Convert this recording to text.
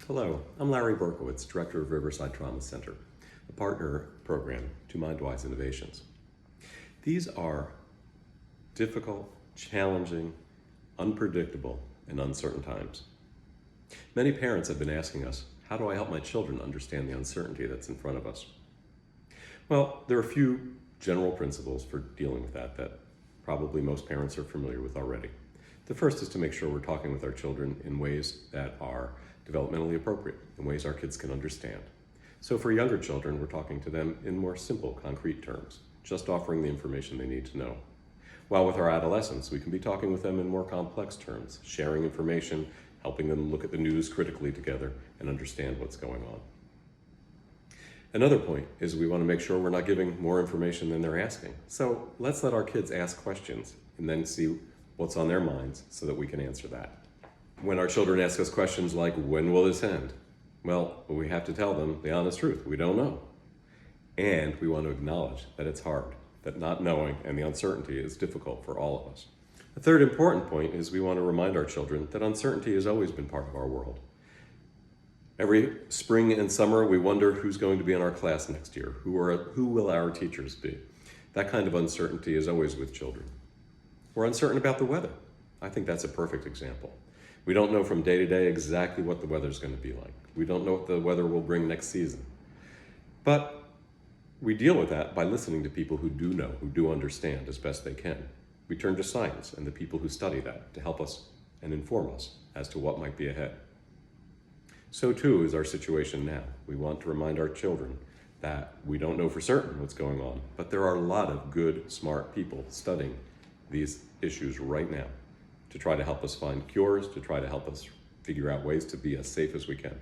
Hello, I'm Larry Berkowitz, Director of Riverside Trauma Center, a partner program to MindWise Innovations. These are difficult, challenging, unpredictable, and uncertain times. Many parents have been asking us, how do I help my children understand the uncertainty that's in front of us? Well, there are a few general principles for dealing with that probably most parents are familiar with already. The first is to make sure we're talking with our children in ways that are developmentally appropriate, in ways our kids can understand. So for younger children, we're talking to them in more simple, concrete terms, just offering the information they need to know. While with our adolescents, we can be talking with them in more complex terms, sharing information, helping them look at the news critically together and understand what's going on. Another point is we want to make sure we're not giving more information than they're asking. So let's let our kids ask questions and then see what's on their minds so that we can answer that. When our children ask us questions like, when will this end? Well, we have to tell them the honest truth. We don't know. And we want to acknowledge that it's hard, that not knowing and the uncertainty is difficult for all of us. A third important point is we want to remind our children that uncertainty has always been part of our world. Every spring and summer, we wonder who's going to be in our class next year, who will our teachers be. That kind of uncertainty is always with children. We're uncertain about the weather. I think that's a perfect example. We don't know from day to day exactly what the weather's going to be like. We don't know what the weather will bring next season. But we deal with that by listening to people who do know, who do understand as best they can. We turn to science and the people who study that to help us and inform us as to what might be ahead. So too is our situation now. We want to remind our children that we don't know for certain what's going on, but there are a lot of good, smart people studying these issues right now to try to help us find cures, to try to help us figure out ways to be as safe as we can.